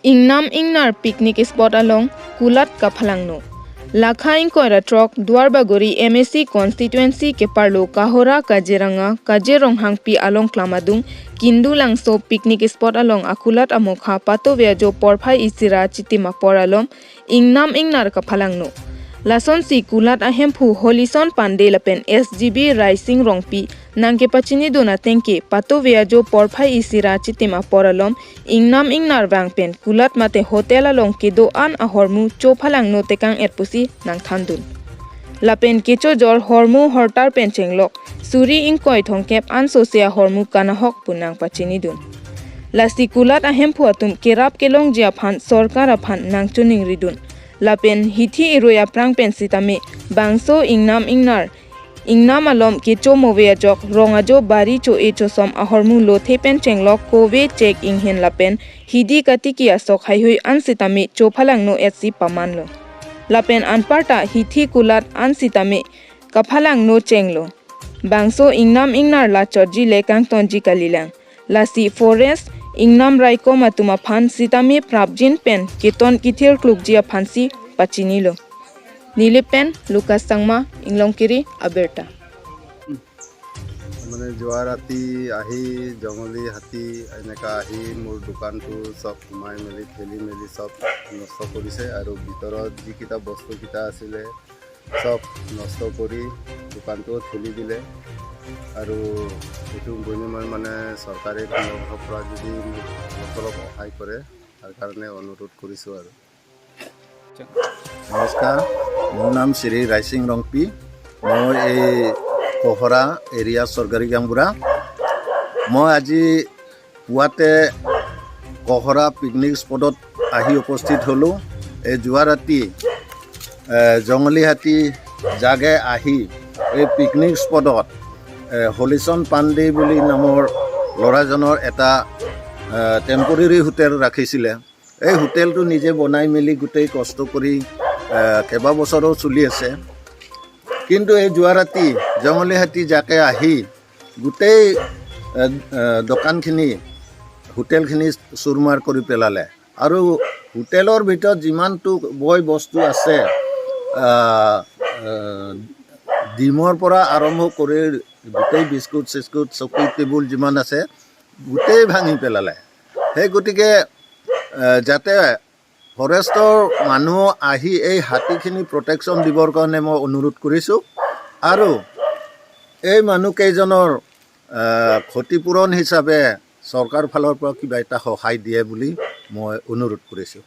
Engnam Engnar picnic spot along kulat kaphalano. Lakha inkoira trok Duarbagori MAC constituency keparlo Kohora kaziranga kajir Ronghangpi alongklam adung Kendu lankso picnic spot along akulat amokha patove jo porphai isira achitim apor alom Engnam Engnar kaphalano. Lasonsi kulat ahemphu Holison Pandey Lapen SGB Raising Rongpi nang kapachini dona tengke patove jo porphai isira achitim apor alom Engnam Engnar vang pen kulat mate hotel along kedo an ahormu chophalang no tekang etpusi nang thandun. Lapen kecho jor hormu hortar penchenglok suri ingkoi thongkep an sosia hormu kanahok punang pachini dun. Lasi kulat ahemphu atum kerap kelong jia phan sarkar aphan nang chuning ridun. Lapen hithi iroya prang pensitame Bangso Engnam Engnar Engnam alom kecho movea jok rongajo bari cho echo som ahormu lothe pen chenglok kove check inghen lapen hidi katikia sok haihui ansitame chophalang no etsi pamanlo. Lapen anparta hithi kulat ansitame kaphalang no chenglo. Bangso Engnam Engnar Lachot jile kangtonji kalilang. Lasi forest Engnam raiko matuma phan sitame prabjin pen keton kithir klukjia phansi pachinilo. Lapen Lucas Sangma Inglongkiri Aberta. মানে যোৱা ৰাতি আহি জংগলী হাতী এনেকা আহি মোৰ দোকানটো সব সোমাই মেলি ঠেলি মেলি সব নষ্ট কৰিছে আৰু ভিতৰত যিকেইটা বস্তুকেইটা আছিলে সব নষ্ট কৰি দোকানটো ঠেলি দিলে আৰু এইটো বিনিময় মানে চৰকাৰে কোনো পৰা যদি অলপ সহায় কৰে তাৰ কাৰণে অনুৰোধ কৰিছোঁ আৰু নমস্কাৰ মোৰ নাম শ্ৰী ৰাইচিং ৰংপি মই এই Kohora area Sorgari Gambura. মই আজি পুৱাতে Kohora পিকনিক স্পটত আহি উপস্থিত হলো এই যোৱা ৰাতি জংগলী হাতী জাগে আহি এই পিকনিক স্পটত হলিছন পাণ্ডে বুলি নামৰ ল'ৰাজনৰ এটা টেম্পৰেৰী হোটেল ৰাখিছিলে এই হোটেলটো নিজে বনাই মেলি গোটেই কষ্ট কৰি কেইবা বছৰো চলি আছে কিন্তু এই যোৱা ৰাতি জংগলী হাতী জাকে আহি গোটেই দোকানখিনি হোটেলখিনি চুৰমাৰ কৰি পেলালে আৰু হোটেলৰ ভিতৰত যিমানটো বয় বস্তু আছে ডিমৰ পৰা আৰম্ভ কৰি গোটেই বিস্কুট চিস্কুট চকী টেবুল যিমান আছে গোটেই ভাঙি পেলালে সেই গতিকে যাতে ফৰেষ্টৰ মানুহ আহি এই হাতীখিনি প্ৰটেকশ্যন দিবৰ কাৰণে মই অনুৰোধ কৰিছোঁ আৰু এই মানুহকেইজনৰ ক্ষতিপূৰণ হিচাপে চৰকাৰ ফালৰ পৰা কিবা এটা সহায় দিয়ে বুলি মই অনুৰোধ কৰিছোঁ